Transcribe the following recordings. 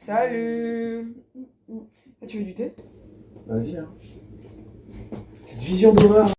Salut. Ah, tu veux du thé? Vas-y, hein. Cette vision d'horreur.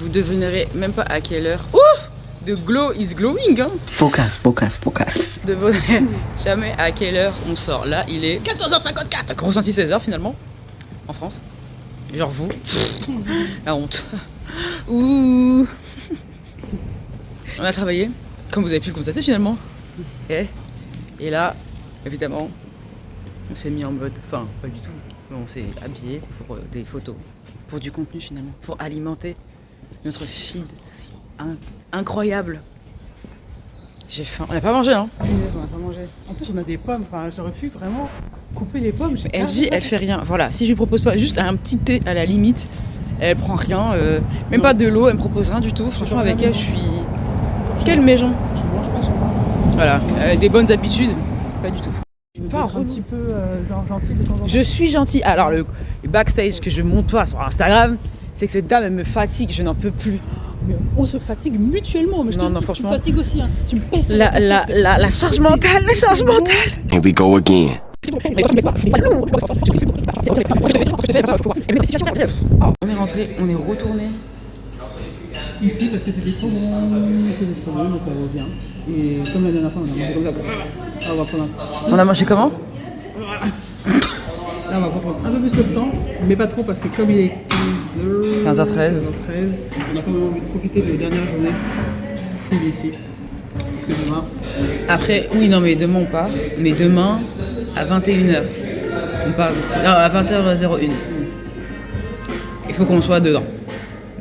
Vous devinerez même pas à quelle heure. Ouf! The glow is glowing, hein! Focus. Vous devinerez jamais à quelle heure on sort. Là, il est 14h54. Ressenti 16h finalement, en France. Genre vous. La honte. Ouh! On a travaillé, comme vous avez pu le constater finalement. Et là, évidemment, on s'est mis en mode. Enfin, pas du tout. Mais on s'est habillé pour des photos. Pour du contenu finalement. Pour alimenter notre feed incroyable. J'ai faim. On n'a pas mangé, hein? Punaise, on n'a pas mangé. En plus, on a des pommes. Enfin, j'aurais pu vraiment couper les pommes. Elle dit, elle fait rien. Voilà, si je lui propose pas juste un petit thé à la limite, elle prend rien. Même pas de l'eau, elle me propose rien du tout. Franchement, avec elle, je suis. Quelle maison! Je mange pas chez moi. Voilà, des bonnes habitudes, pas du tout. Je peux être un petit peu genre gentil de temps en temps. Je suis gentille. Alors, le backstage que je monte pas sur Instagram, c'est que cette dame, elle me fatigue, je n'en peux plus. Mais on se fatigue mutuellement. Mais je Non, te non, dis, franchement. tu me fatigues aussi. Hein. Tu me pèses sur La charge mentale, la charge mentale! Here we go again. On est rentré, on est retourné. Ici parce que c'était trop bon. C'était trop bon, donc on revient. Et comme la dernière fois, on a mangé comme ça. Ah, on va prendre On a mangé comment? Là, on va prendre un peu plus de temps, mais pas trop parce que comme il est 15h13, on a quand même envie de profiter de la dernière journée full ici. Parce que demain, après, oui, non, mais demain on part. Mais demain, à 21h, on part d'ici. Non, à 20h01. Il faut qu'on soit dedans.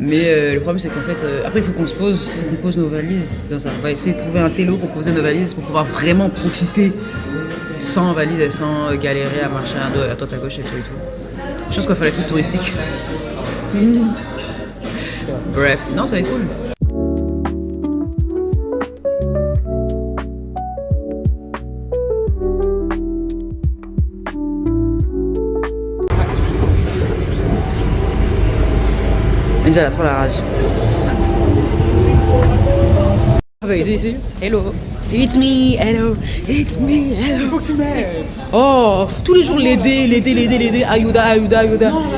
Mais le problème, c'est qu'en fait, après, il faut qu'on se pose, qu'on pose nos valises dans ça. On va essayer de trouver un télo pour poser nos valises pour pouvoir vraiment profiter sans valise et sans galérer à marcher à droite à gauche et tout et tout. Je pense qu'on va faire les trucs touristiques. Bref, non, ça va être cool. Déjà, elle a trop la rage. Ah bah, ici. Hello. It's me, hello. It's me, hello. il faut que tu m'aides. Oh, tous les jours l'aider. Ayuda. Non, là,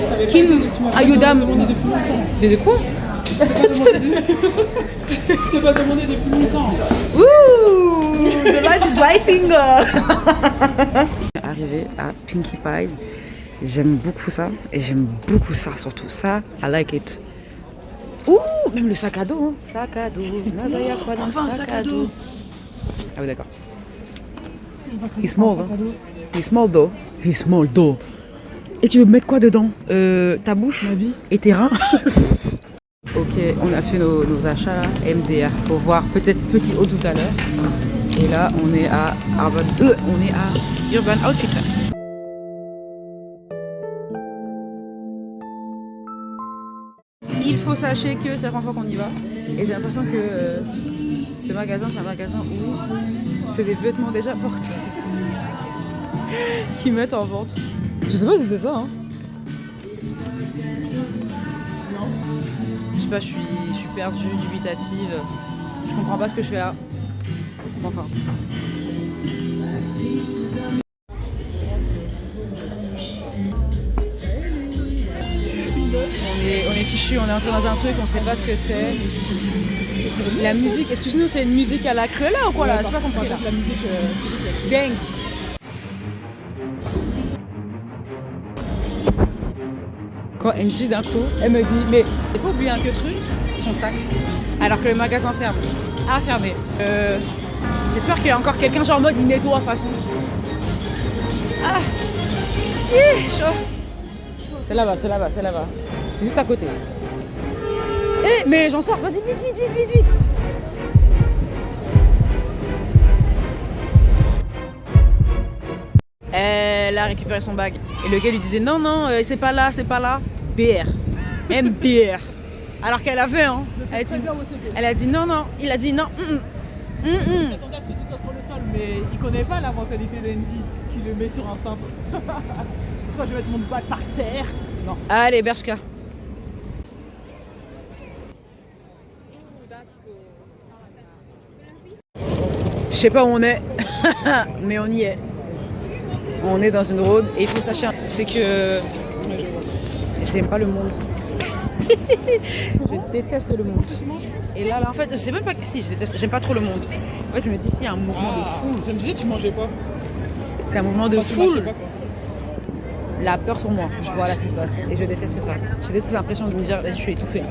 je t'avais Kim, tu m'as Ayuda. pas demandé depuis longtemps. De quoi? Je t'ai pas demandé depuis longtemps. Ouh, the light is lighting. Arrivé à Pinkie Pie. J'aime beaucoup ça. Et j'aime beaucoup ça, surtout ça. I like it. Ouh, même le sac à dos. Hein. Sac à dos. Nazaya, quoi dans Enfin, le sac à dos. Ah oui, d'accord. He's small, hein. He's small though. Et tu veux mettre quoi dedans? Ta bouche? Ma vie. Et tes reins? Ok, on a fait nos achats là, MDR. Faut voir peut-être Petit Haut tout à l'heure. Et là, on est à Urban Outfitter. Il faut sachez que c'est la première fois qu'on y va. Et j'ai l'impression que ce magasin, c'est un magasin où c'est des vêtements déjà portés qu'ils mettent en vente. Je sais pas si c'est ça, hein. Je sais pas, je suis perdue, dubitative. Je comprends pas ce que je fais là. Enfin. On est fichu, on est entré dans un truc, on sait pas ce que c'est. La musique, excuse-nous, c'est une musique à la Cruella ou quoi là? J'ai pas compris là. La musique. Dang. Quand NJ d'un coup, elle me dit, mais j'ai pas oublié un que truc, son sac, alors que le magasin ferme. Ah, fermé. J'espère qu'il y a encore quelqu'un genre en mode il nettoie façon. Ah, chaud. C'est là-bas. C'est juste à côté. Eh, mais j'en sors, vas-y, vite. Elle a récupéré son bag. Et le gars lui disait non, c'est pas là. BR. MDR. Alors qu'elle avait, hein. Elle a dit non, non. Il a dit non. Il s'attendait à ce que ce soit sur le sol, mais il connaît pas la mentalité d'Envy qui le met sur un cintre. Tu vois, je vais mettre mon bac par terre. Non. Allez, Bershka. Je sais pas où on est, mais on y est. On est dans une road et il faut sachez, c'est que j'aime pas le monde. Je déteste le monde. Et là, en fait, c'est même pas que si, je déteste, j'aime pas trop le monde. En fait, je me dis s'il y a un mouvement de foule. Je me disais, tu mangeais pas. C'est un mouvement de Enfin, tu marchais foule. pas, quoi. La peur sur moi. Voilà ce qui se passe. Et je déteste ça. Je déteste cette impression de me dire, vas-y, je suis étouffée.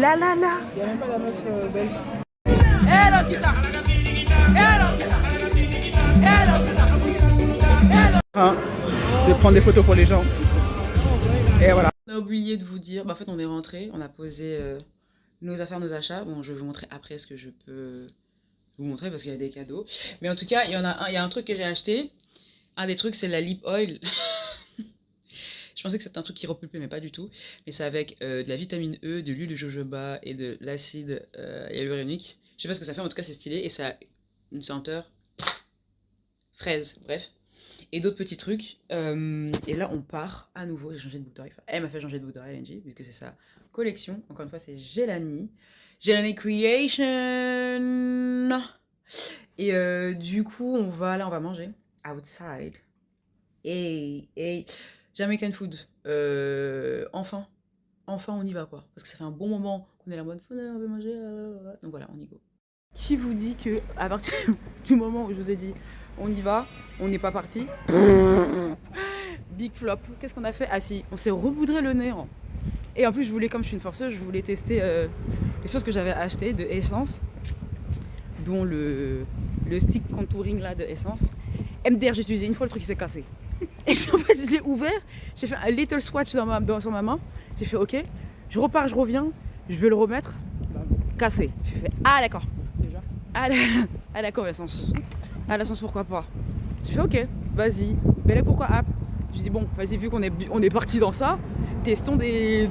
La la la. Il y a même pas la meuf belge. De prendre des photos pour les gens. Et voilà. On a oublié de vous dire, en fait on est rentré, on a posé nos affaires, nos achats. Bon, je vais vous montrer après ce que je peux vous montrer parce qu'il y a des cadeaux. Mais en tout cas, il y a un truc que j'ai acheté. Un des trucs, c'est la lip oil. Je pensais que c'était un truc qui repulpait, mais pas du tout. Mais c'est avec de la vitamine E, de l'huile de jojoba et de l'acide hyaluronique. Je sais pas ce que ça fait, en tout cas c'est stylé. Et ça a une senteur fraise, bref. Et d'autres petits trucs. Et là, on part à nouveau. J'ai changé de boucle d'oreille. Enfin, elle m'a fait changer de boucle d'oreille, LNG, puisque c'est sa collection. Encore une fois, c'est Jelani. Jelani Creation. Et du coup, on va manger outside. Et Jamaican food. Enfin, on y va, quoi. Parce que ça fait un bon moment qu'on est là en mode, on veut manger. Donc voilà, on y go. Qui vous dit que à partir du moment où je vous ai dit on y va, on n'est pas parti. Big flop. Qu'est-ce qu'on a fait? Ah si, on s'est reboudré le nez. Hein. Et en plus, comme je suis une forceuse, je voulais tester les choses que j'avais achetées de Essence, dont le stick contouring là de Essence. MDR, j'ai utilisé une fois, le truc il s'est cassé. Et en fait, je l'ai ouvert, j'ai fait un little swatch sur ma main. J'ai fait ok, je repars, je reviens, je vais le remettre. Cassé. J'ai fait ah d'accord. Déjà. Ah d'accord, Essence. Ah l'essence, pourquoi pas. J'ai fait ok, vas-y. Mais là pourquoi app? J'ai dit bon, vas-y, vu qu'on est parti dans ça, testons des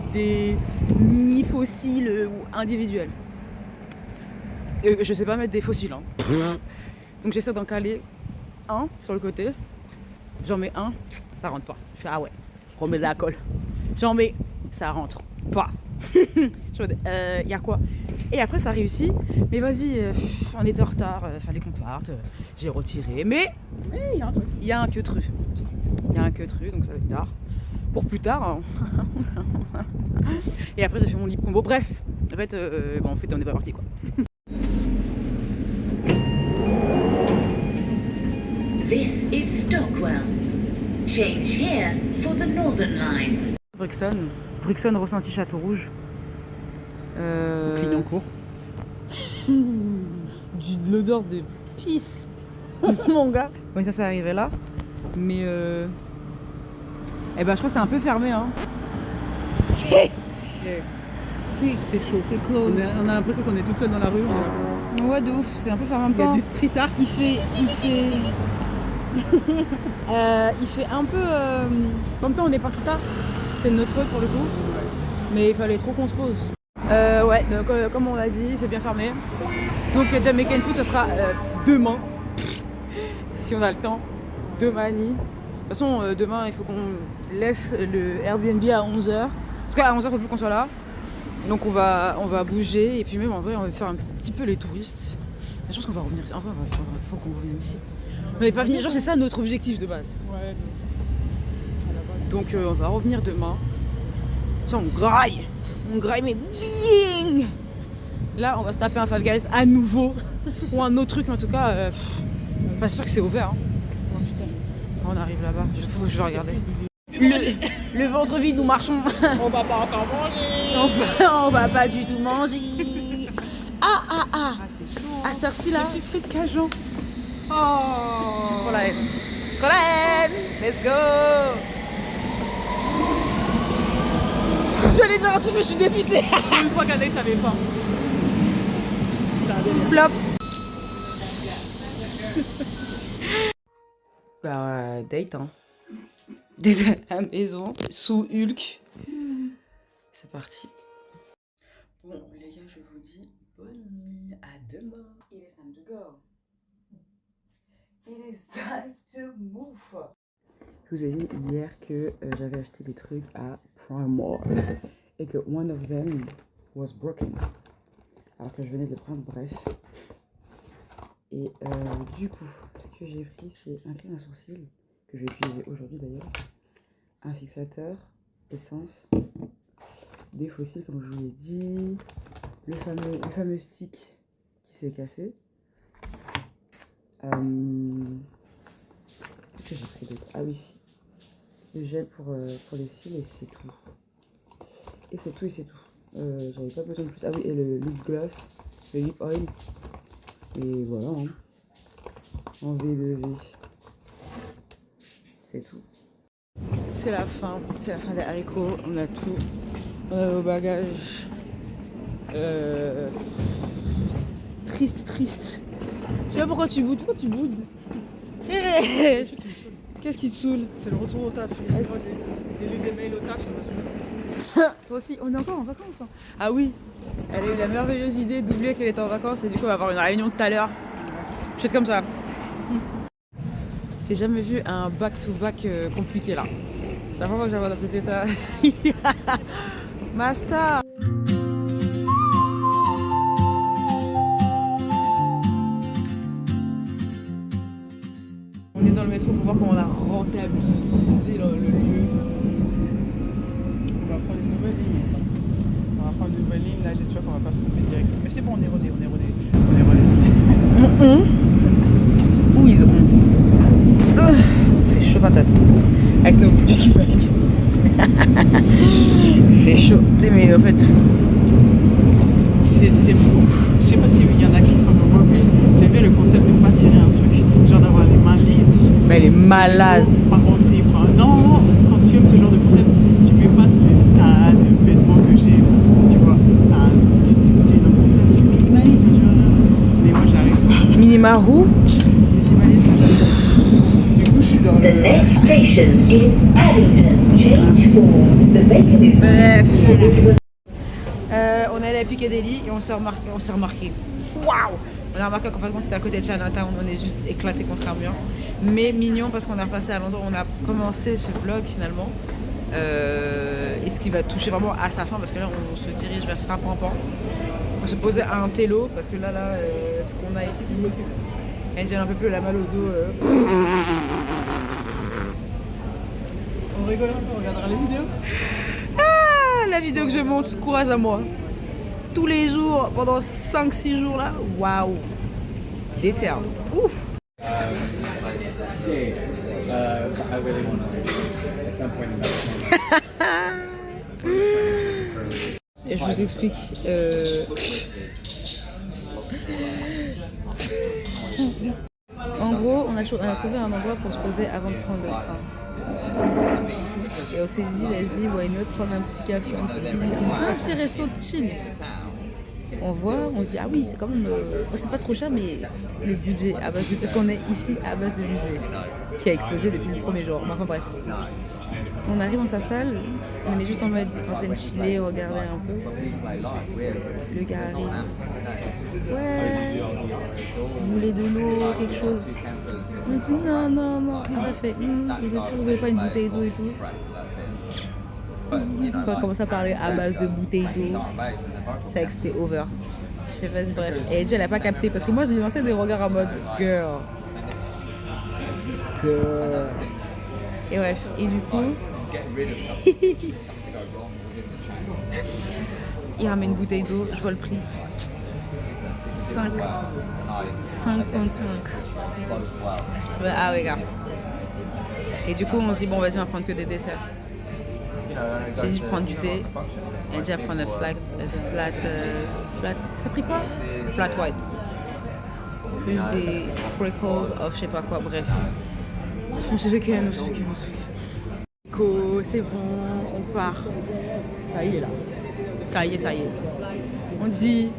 mini fossiles individuels. Je sais pas mettre des fossiles. Hein. Donc j'essaie d'en caler un sur le côté. J'en mets un, ça rentre pas. Je fais ah ouais, je remets de la colle. J'en mets, ça rentre pas. Je me dis, y a quoi? Et après ça réussit, mais vas-y, on était en retard, fallait qu'on parte, j'ai retiré, mais il y a un truc. Il y a un queutru. Il y a un queutru, donc ça va être tard. Pour plus tard. Hein. Et après j'ai fait mon lip combo. Bref, en fait, on n'est pas parti quoi. This is Stockwell. Change here for the Northern Line. Brixton ressenti Château Rouge. Clignancourt. De l'odeur de pisse. Mon gars. Oui, ça c'est arrivé là. Mais je crois que c'est un peu fermé. Hein. C'est chaud. C'est close. On a l'impression qu'on est toute seule dans la rue. Ouais, de ouf. C'est un peu fermé en même Il y a temps. du street art. Il fait un peu. En même temps, on est parti tard. C'est de notre faute pour le coup. Mais il fallait trop qu'on se pose. Ouais, donc, comme on l'a dit, c'est bien fermé. Donc Jamaican Food, ça sera demain. Si on a le temps. Demain. De toute façon, demain, il faut qu'on laisse le Airbnb à 11h. En tout cas, à 11h, il faut plus qu'on soit là. Donc on va bouger. Et puis même, en vrai, on va faire un petit peu les touristes. Je pense qu'on va revenir. En vrai, il faut qu'on revienne ici. On n'est pas venu. Genre, c'est ça notre objectif de base. Ouais, donc on va revenir demain. Ça, on graille, mais bien. Là, on va se taper un Five Guys à nouveau. Ou un autre truc, mais en tout cas, j'espère que c'est ouvert. Hein. Quand on arrive là-bas, je vais regarder. Le ventre vide, nous marchons. On va pas encore manger. On va pas du tout manger. Ah, c'est chaud. à cette heure-ci là. Des petites frites Cajun. Oh. Juste pour la haine. Juste pour la haine. Let's go. J'allais dire un truc mais je suis dépitée. Une fois qu'Anaïs avait faim. C'est un délire. Flop. Bah, date, hein. Date à la maison, sous Hulk. C'est parti. Bon, les gars, je vous dis bonne nuit. À demain. Il est time to go. It is time to move. Je vous ai dit hier que j'avais acheté des trucs à Primark et que one of them was broken. Alors que je venais de le prendre, bref. Et du coup, ce que j'ai pris, c'est un crème à sourcils que je vais utiliser aujourd'hui d'ailleurs, un fixateur, essence, des fossiles comme je vous l'ai dit, le fameux stick qui s'est cassé. Qu'est-ce que j'ai pris d'autre? Ah oui, le gel pour les cils et c'est tout. Et c'est tout. J'avais pas besoin de plus. Ah oui, et le lip gloss, le lip oil. Et voilà, hein. En V2V. C'est tout. C'est la fin des haricots. On a tout. On a nos bagages. Triste. Je sais pas pourquoi tu boudes. Pourquoi tu boudes? Qu'est-ce qui te saoule? C'est le retour au taf. Moi, j'ai lu des mails au taf, ça m'a saoulé. Toi aussi, on est encore en vacances. Hein. Ah oui, elle a eu la merveilleuse idée d'oublier qu'elle était en vacances et du coup on va avoir une réunion tout à l'heure. Je fais comme ça. J'ai jamais vu un back-to-back compliqué là. C'est la première fois que j'avais dans cet état. Master. On est dans le métro pour voir comment on a rentabilisé le lieu. On va prendre une nouvelle ligne. Là, j'espère qu'on va pas se tromper de direction. Mais c'est bon, on est rodé. Où ils ont? C'est chaud patate. Avec nos boutiques. C'est chaud. Mais en fait. Je sais pas s'il y en a qui sont comme moi, mais j'aime bien le concept de pas tirer un truc. Genre d'avoir les mains libres. Mais elle est malade. Par contre, il prend. Non, quand tu aimes ce genre de concept, tu mets pas de tas de vêtements que j'ai. Tu vois, tu es dans le concept, tu minimalises, tu vois. Mais moi, j'arrive pas. Minimarou. Du coup, je suis dans The le. next station is Addington. Change for the Bakerloo. Bref. On est allé à Piccadilly et on s'est remarqué. Waouh! On a remarqué qu'en fait c'était à côté de Chinatown, on est juste éclaté contre un mur. Mais mignon parce qu'on est repassé à l'endroit où on a commencé ce vlog finalement. Et ce qui va toucher vraiment à sa fin parce que là on se dirige vers Saint-Pampan. On se posait à un télo parce que là ce qu'on a ici, Angel un peu plus la mal au dos. On rigole un peu, on regardera les vidéos. Ah, la vidéo que je monte, courage à moi. Tous les jours, pendant 5-6 jours là, waouh. Déter. Ouf. Et je vous explique. En gros, on a trouvé un endroit pour se poser avant de prendre le train. Et on s'est dit, vas-y, why not prendre un petit café, un petit resto de chill. On voit, on se dit, ah oui, c'est quand même. C'est pas trop cher, mais le budget, parce qu'on est ici à base de budget, qui a explosé depuis le premier jour. Enfin bref. On arrive, on s'installe, on est juste en train de chiller, regarder un peu. Le gars arrive. Ouais, vous voulez de l'eau, quelque chose? On dit non, rien à fait. Vous êtes sûr que vous n'avez pas une bouteille d'eau et tout? Quand on commence à parler à base de bouteilles d'eau, je savais que c'était over. Je fais vas-y, bref. Et elle n'a pas capté parce que moi j'ai lancé des regards en mode girl. Et bref, et du coup, il ramène une bouteille d'eau, je vois le prix. 5,55. Ah ouais, gars. Et du coup, on se dit, bon, vas-y, on va prendre que des desserts. J'ai dit, je prends du thé. Elle a dit, à prendre un flat. T'as pris quoi? Flat white. plus des freckles of je sais pas quoi, bref. On se fait ken, on se fait ken, on se fait ken. C'est bon, on part. Ça y est là. Ça y est, ça y est. On dit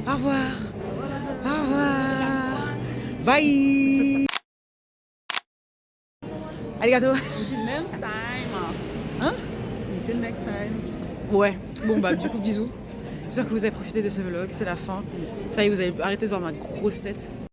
au revoir. Au revoir. Bye. Arigato. Until next time. Hein? Until next time. Ouais. Bon bah du coup bisous. J'espère que vous avez profité de ce vlog, c'est la fin. Ça y est, vous avez arrêté de voir ma grosse tête.